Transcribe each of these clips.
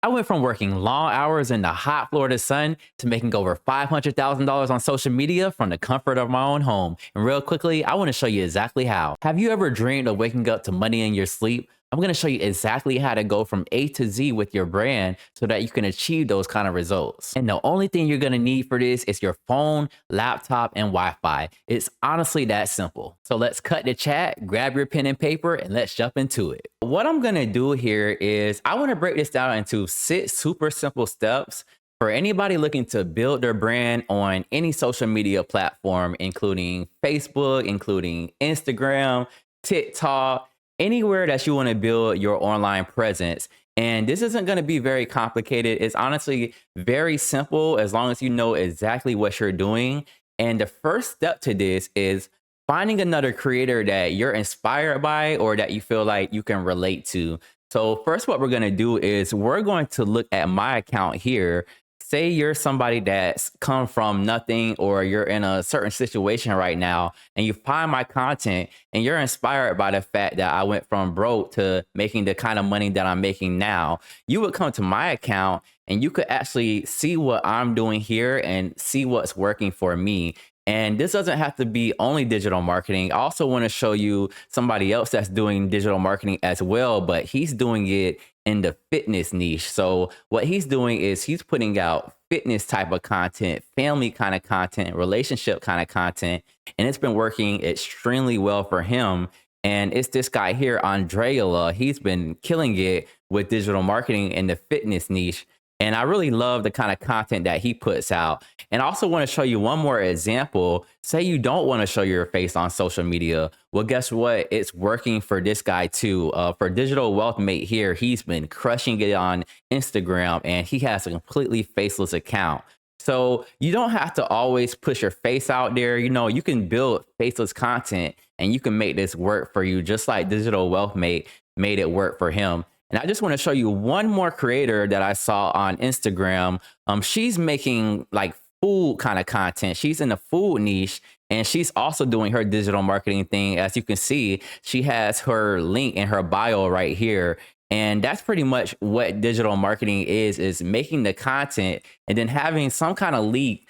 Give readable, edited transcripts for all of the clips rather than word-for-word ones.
I went from working long hours in the hot Florida sun to making over $500,000 on social media from the comfort of my own home. And real quickly, I want to show you exactly how. Have you ever dreamed of waking up to money in your sleep? I'm going to show you exactly how to go from A to Z with your brand so that you can achieve those kind of results. And the only thing you're going to need for this is your phone, laptop, and Wi-Fi. It's honestly that simple. So let's cut the chat, grab your pen and paper, and let's jump into it. What I'm going to do here is I want to break this down into 6 super simple steps for anybody looking to build their brand on any social media platform, including Facebook, including Instagram, TikTok, anywhere that you want to build your online presence. And this isn't going to be very complicated. It's honestly very simple as long as you know exactly what you're doing. And the first step to this is finding another creator that you're inspired by or that you feel like you can relate to. So first, what we're going to do is we're going to look at my account here. Say you're somebody that's come from nothing or you're in a certain situation right now and you find my content and you're inspired by the fact that I went from broke to making the kind of money that I'm making now. You would come to my account and you could actually see what I'm doing here and see what's working for me. And this doesn't have to be only digital marketing. I also want to show you somebody else that's doing digital marketing as well, but he's doing it in the fitness niche. So what he's doing is he's putting out fitness type of content, family kind of content, relationship kind of content, and it's been working extremely well for him. And it's this guy here, Andrea. He's been killing it with digital marketing in the fitness niche. And I really love the kind of content that he puts out. And I also want to show you one more example. Say you don't want to show your face on social media. Well, guess what? It's working for this guy too. For Digital Wealth Mate here, he's been crushing it on Instagram and he has a completely faceless account. So you don't have to always push your face out there. You know, you can build faceless content and you can make this work for you, just like Digital Wealth Mate made it work for him. And I just want to show you one more creator that I saw on Instagram. She's making like food kind of content. She's in the food niche and she's also doing her digital marketing thing. As you can see, she has her link in her bio right here. And that's pretty much what digital marketing is making the content and then having some kind of link,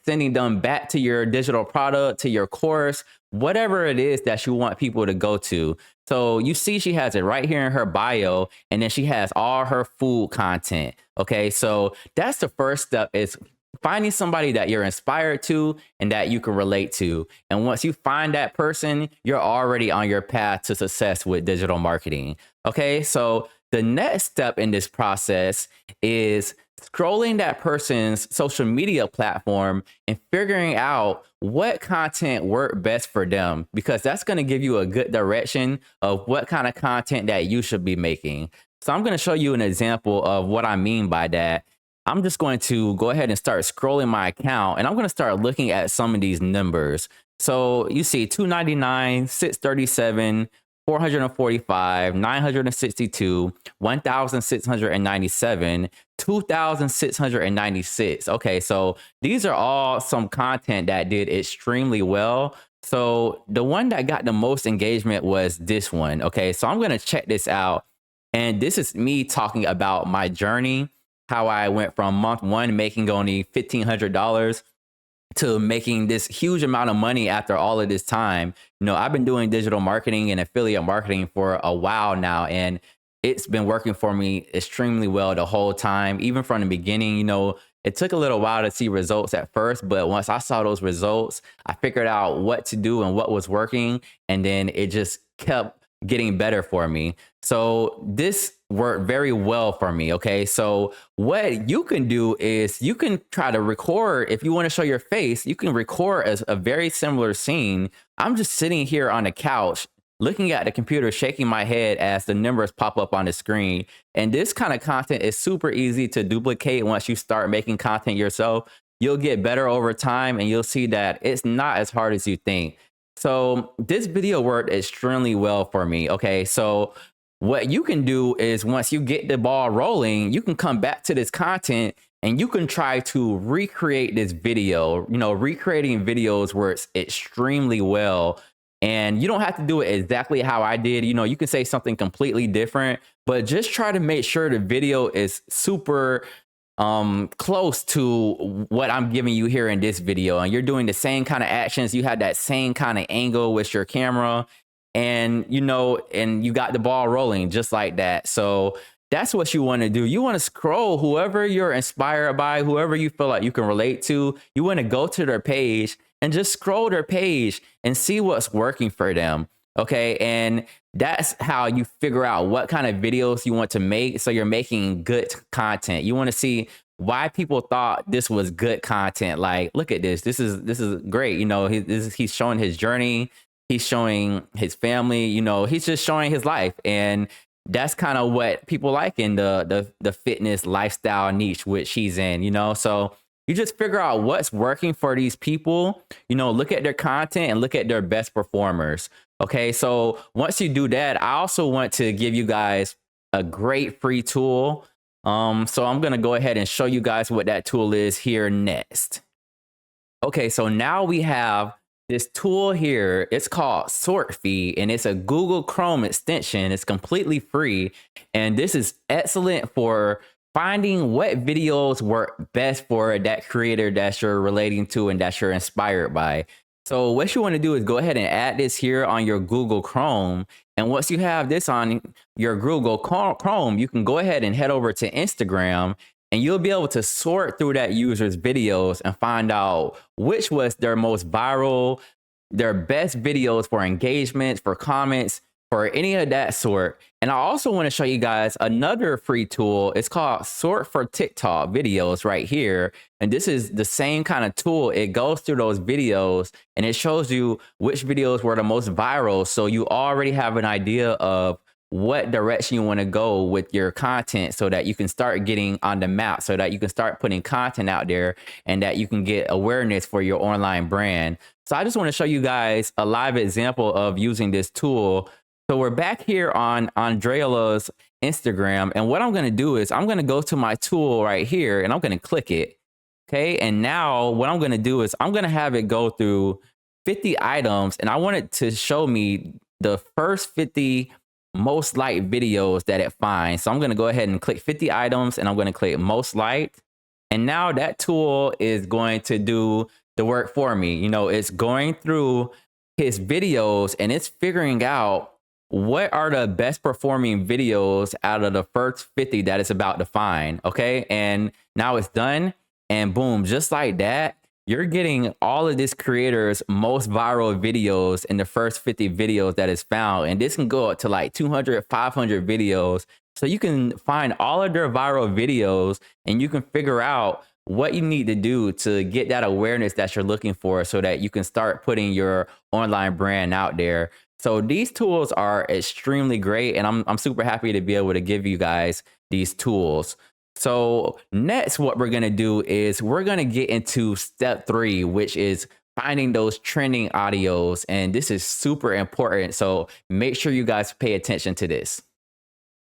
sending them back to your digital product, to your course, whatever it is that you want people to go to. So you see she has it right here in her bio, and then she has all her food content. Okay, so that's the first step, is finding somebody that you're inspired to and that you can relate to. And once you find that person, you're already on your path to success with digital marketing. Okay, so the next step in this process is scrolling that person's social media platform and figuring out what content worked best for them, because that's going to give you a good direction of what kind of content that you should be making. So I'm going to show you an example of what I mean by that. I'm just going to go ahead and start scrolling my account and I'm going to start looking at some of these numbers. So you see 299, 637, 445, 962, 1,697, 2,696. Okay, so these are all some content that did extremely well. So the one that got the most engagement was this one. Okay, so I'm going to check this out. And this is me talking about my journey, how I went from month one making only $1,500 to making this huge amount of money after all of this time. You know, I've been doing digital marketing and affiliate marketing for a while now, and it's been working for me extremely well the whole time. Even from the beginning, you know, it took a little while to see results at first, but once I saw those results, I figured out what to do and what was working, and then it just kept getting better for me. So this worked very well for me. Okay, so what you can do is you can try to record. If you want to show your face, you can record as a very similar scene. I'm just sitting here on the couch looking at the computer, shaking my head as the numbers pop up on the screen. And this kind of content is super easy to duplicate. Once you start making content yourself, you'll get better over time and you'll see that it's not as hard as you think. So this video worked extremely well for me. Okay, so what you can do is once you get the ball rolling, you can come back to this content and you can try to recreate this video. You know, recreating videos works extremely well And you don't have to do it exactly how I did. You know, you can say something completely different, but just try to make sure the video is super close to what I'm giving you here in this video. And you're doing the same kind of actions. You had that same kind of angle with your camera, and you know, and you got the ball rolling just like that. So that's what you want to do. You want to scroll whoever you're inspired by, whoever you feel like you can relate to. You want to go to their page and just scroll their page and see what's working for them. Okay. And that's how you figure out what kind of videos you want to make. So you're making good content. You want to see why people thought this was good content. Like, look at this. This is great. You know, he's showing his journey. He's showing his family. You know, he's just showing his life. And that's kind of what people like in the fitness lifestyle niche, which he's in, you know? So you just figure out what's working for these people, you know, look at their content and look at their best performers. Okay. So once you do that, I also want to give you guys a great free tool. So I'm going to go ahead and show you guys what that tool is here next. Okay. So now we have this tool here. It's called SortFeed, and it's a Google Chrome extension. It's completely free. And this is excellent for finding what videos work best for that creator that you're relating to and that you're inspired by. So what you want to do is go ahead and add this here on your Google Chrome. And once you have this on your Google Chrome, you can go ahead and head over to Instagram, and you'll be able to sort through that user's videos and find out which was their most viral, their best videos for engagements, for comments, for any of that sort. And I also want to show you guys another free tool. It's called Sort for TikTok videos right here. And this is the same kind of tool. It goes through those videos and it shows you which videos were the most viral. So you already have an idea of what direction you want to go with your content so that you can start getting on the map, so that you can start putting content out there and that you can get awareness for your online brand. So I just want to show you guys a live example of using this tool. So we're back here on Andreola's Instagram. And what I'm going to do is I'm going to go to my tool right here and I'm going to click it. Okay. And now what I'm going to do is I'm going to have it go through 50 items, and I want it to show me the first 50 most liked videos that it finds. So I'm going to go ahead and click 50 items and I'm going to click most liked. And now that tool is going to do the work for me. You know, it's going through his videos and it's figuring out what are the best performing videos out of the first 50 that it's about to find. Okay. And now it's done. And boom, just like that, you're getting all of this creator's most viral videos in the first 50 videos that is found. And this can go up to like 200, 500 videos. So you can find all of their viral videos and you can figure out what you need to do to get that awareness that you're looking for so that you can start putting your online brand out there. So these tools are extremely great, and I'm super happy to be able to give you guys these tools. So next, what we're going to do is we're going to get into step 3, which is finding those trending audios. And this is super important. So make sure you guys pay attention to this.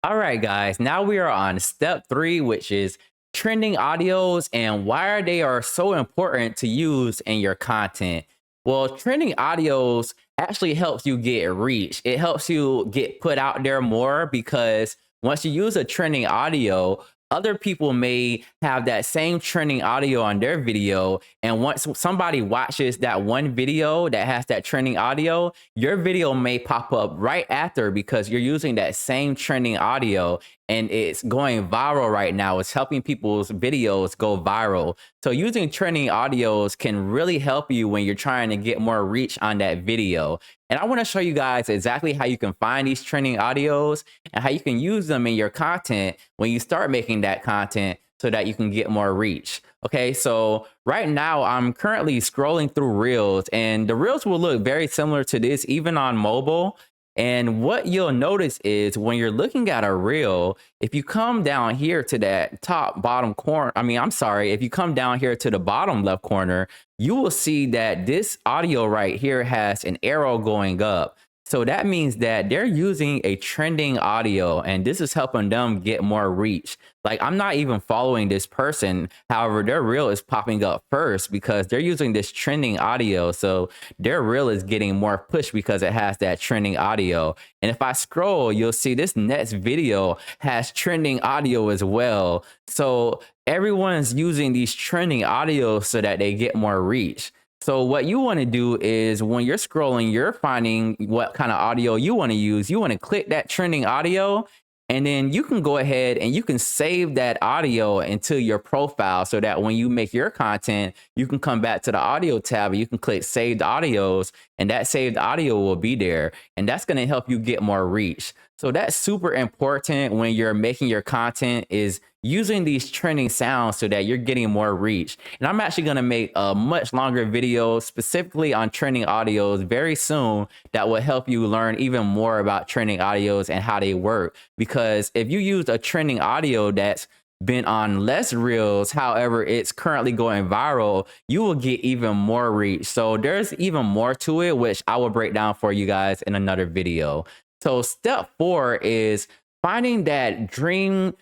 All right, guys, now we are on step 3, which is trending audios and why they are so important to use in your content. Well, trending audios actually helps you get reach. It helps you get put out there more, because once you use a trending audio, other people may have that same trending audio on their video. And once somebody watches that one video that has that trending audio, your video may pop up right after, because you're using that same trending audio and it's going viral right now. It's helping people's videos go viral. So using trending audios can really help you when you're trying to get more reach on that video. And I want to show you guys exactly how you can find these trending audios and how you can use them in your content when you start making that content so that you can get more reach. Okay, so right now I'm currently scrolling through Reels, and the Reels will look very similar to this even on mobile. And what you'll notice is when you're looking at a reel, if you come down here to that top bottom corner, if you come down here to the bottom left corner, you will see that this audio right here has an arrow going up. So that means that they're using a trending audio and this is helping them get more reach. Like I'm not even following this person. However, their reel is popping up first because they're using this trending audio. So their reel is getting more push because it has that trending audio. And if I scroll, you'll see this next video has trending audio as well. So everyone's using these trending audios so that they get more reach. So what you want to do is when you're scrolling, you're finding what kind of audio you want to use. You want to click that trending audio and then you can go ahead and you can save that audio into your profile so that when you make your content, you can come back to the audio tab and you can click saved audios and that saved audio will be there. And that's going to help you get more reach. So that's super important when you're making your content is using these trending sounds so that you're getting more reach. And I'm actually going to make a much longer video specifically on trending audios very soon that will help you learn even more about trending audios and how they work. Because if you use a trending audio that's been on less reels, however, it's currently going viral, you will get even more reach. So there's even more to it, which I will break down for you guys in another video. So step 4 is finding that dream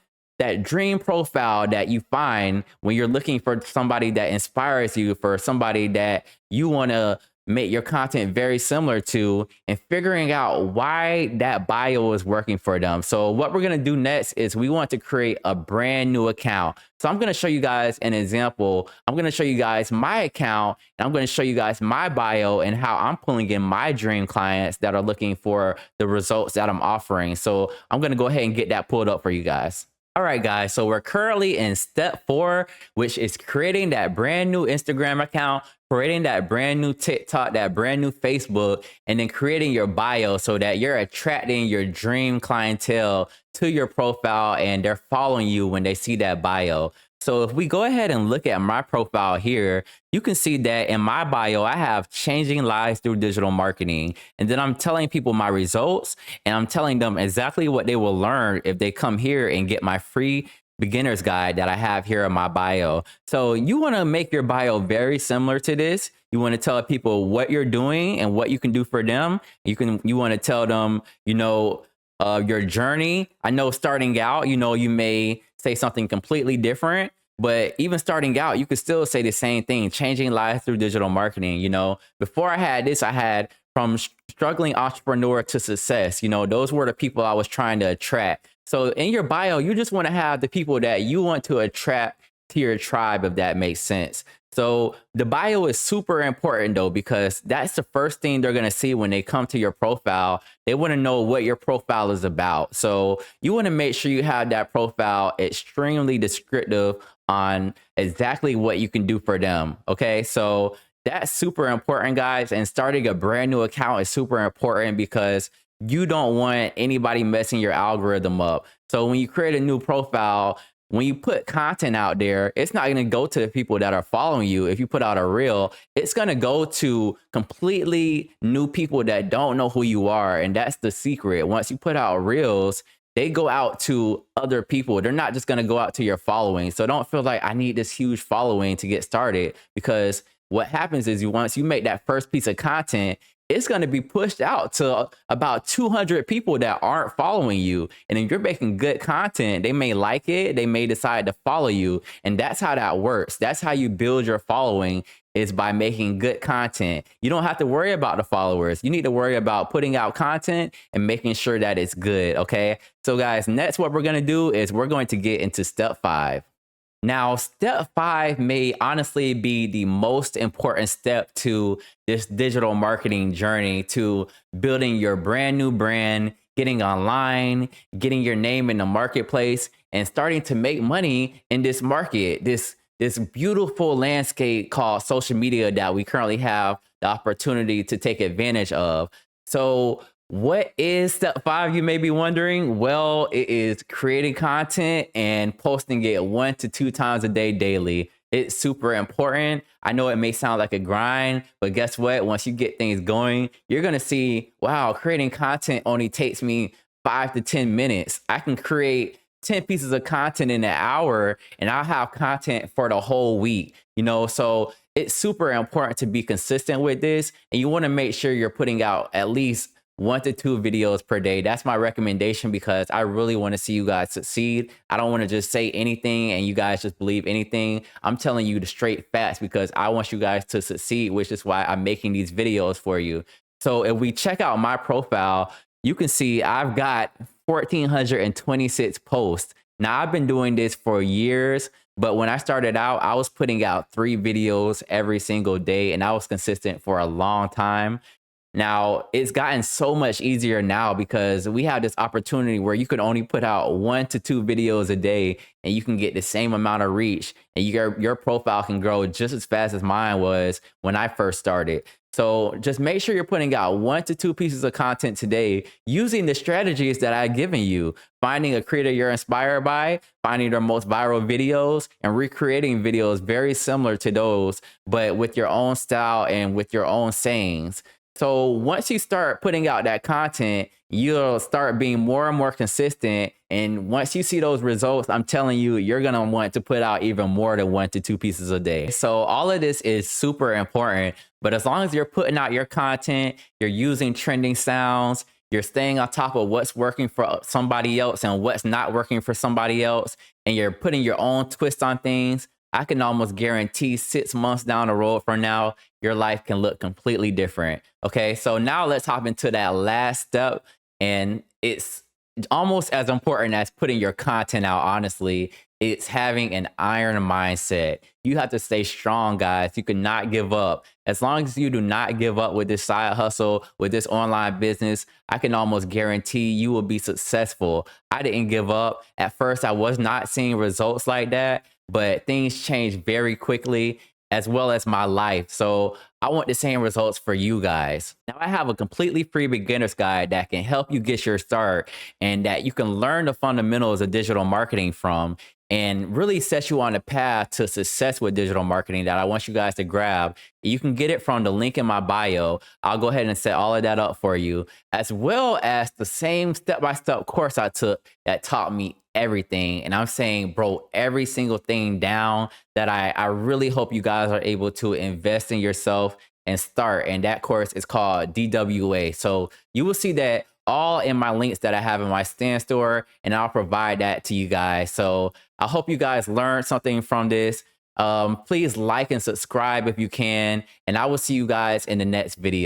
profile that you find when you're looking for somebody that inspires you, for somebody that you want to make your content very similar to, and figuring out why that bio is working for them. So what we're going to do next is we want to create a brand new account. So I'm going to show you guys an example. I'm going to show you guys my account and I'm going to show you guys my bio and how I'm pulling in my dream clients that are looking for the results that I'm offering. So I'm going to go ahead and get that pulled up for you guys. All right, guys, so we're currently in step 4, which is creating that brand new Instagram account, creating that brand new TikTok, that brand new Facebook, and then creating your bio so that you're attracting your dream clientele to your profile and they're following you when they see that bio. So if we go ahead and look at my profile here, you can see that in my bio, I have changing lives through digital marketing. And then I'm telling people my results and I'm telling them exactly what they will learn if they come here and get my free beginner's guide that I have here in my bio. So you want to make your bio very similar to this. You want to tell people what you're doing and what you can do for them. You want to tell them, your journey. I know starting out, you may say something completely different, but even starting out, you could still say the same thing, changing lives through digital marketing. Before I had this, I had from struggling entrepreneur to success. Those were the people I was trying to attract. So in your bio, you just want to have the people that you want to attract to your tribe, if that makes sense. So the bio is super important though, because that's the first thing they're going to see when they come to your profile. They want to know what your profile is about. So you want to make sure you have that profile extremely descriptive on exactly what you can do for them. Okay. So that's super important, guys. And starting a brand new account is super important because you don't want anybody messing your algorithm up. So when you create a new profile, when you put content out there, it's not going to go to the people that are following you. If you put out a reel, it's going to go to completely new people that don't know who you are. And that's the secret. Once you put out reels, they go out to other people. They're not just going to go out to your following. So don't feel like I need this huge following to get started, because what happens is once you make that first piece of content, it's going to be pushed out to about 200 people that aren't following you. And if you're making good content, they may like it. They may decide to follow you. And that's how that works. That's how you build your following, is by making good content. You don't have to worry about the followers. You need to worry about putting out content and making sure that it's good. Okay. So guys, next, what we're going to do is we're going to get into step 5. Now, step 5 may honestly be the most important step to this digital marketing journey, to building your brand new brand, getting online, getting your name in the marketplace, and starting to make money in this market, this beautiful landscape called social media that we currently have the opportunity to take advantage of. So what is step 5, you may be wondering? Well, it is creating content and posting it 1 to 2 times a day daily. It's super important. I know it may sound like a grind, but guess what? Once you get things going, you're going to see, wow, creating content only takes me 5 to 10 minutes. I can create 10 pieces of content in an hour and I'll have content for the whole week, so it's super important to be consistent with this. And you want to make sure you're putting out at least 1 to 2 videos per day. That's my recommendation because I really want to see you guys succeed. I don't want to just say anything and you guys just believe anything. I'm telling you the straight facts because I want you guys to succeed, which is why I'm making these videos for you. So if we check out my profile, you can see I've got 1,426 posts. Now, I've been doing this for years, but when I started out, I was putting out 3 videos every single day, and I was consistent for a long time. Now, it's gotten so much easier now because we have this opportunity where you can only put out 1 to 2 videos a day and you can get the same amount of reach and your profile can grow just as fast as mine was when I first started. So just make sure you're putting out 1 to 2 pieces of content today using the strategies that I've given you. Finding a creator you're inspired by, finding their most viral videos, and recreating videos very similar to those, but with your own style and with your own sayings. So once you start putting out that content, you'll start being more and more consistent. And once you see those results, I'm telling you, you're going to want to put out even more than 1 to 2 pieces a day. So all of this is super important. But as long as you're putting out your content, you're using trending sounds, you're staying on top of what's working for somebody else and what's not working for somebody else, and you're putting your own twist on things, I can almost guarantee 6 months down the road from now, your life can look completely different. Okay, so now let's hop into that last step. And it's almost as important as putting your content out, honestly. It's having an iron mindset. You have to stay strong, guys. You cannot give up. As long as you do not give up with this side hustle, with this online business, I can almost guarantee you will be successful. I didn't give up. At first, I was not seeing results like that, but things changed very quickly, as well as my life. So I want the same results for you guys. Now, I have a completely free beginner's guide that can help you get your start and that you can learn the fundamentals of digital marketing from and really set you on a path to success with digital marketing that I want you guys to grab. You can get it from the link in my bio. I'll go ahead and set all of that up for you, as well as the same step-by-step course I took that taught me everything. And I'm saying, bro, every single thing down that I really hope you guys are able to invest in yourself and start. And that course is called DWA. So you will see that all in my links that I have in my Stan Store, and I'll provide that to you guys. So I hope you guys learned something from this. Please like and subscribe if you can, and I will see you guys in the next video.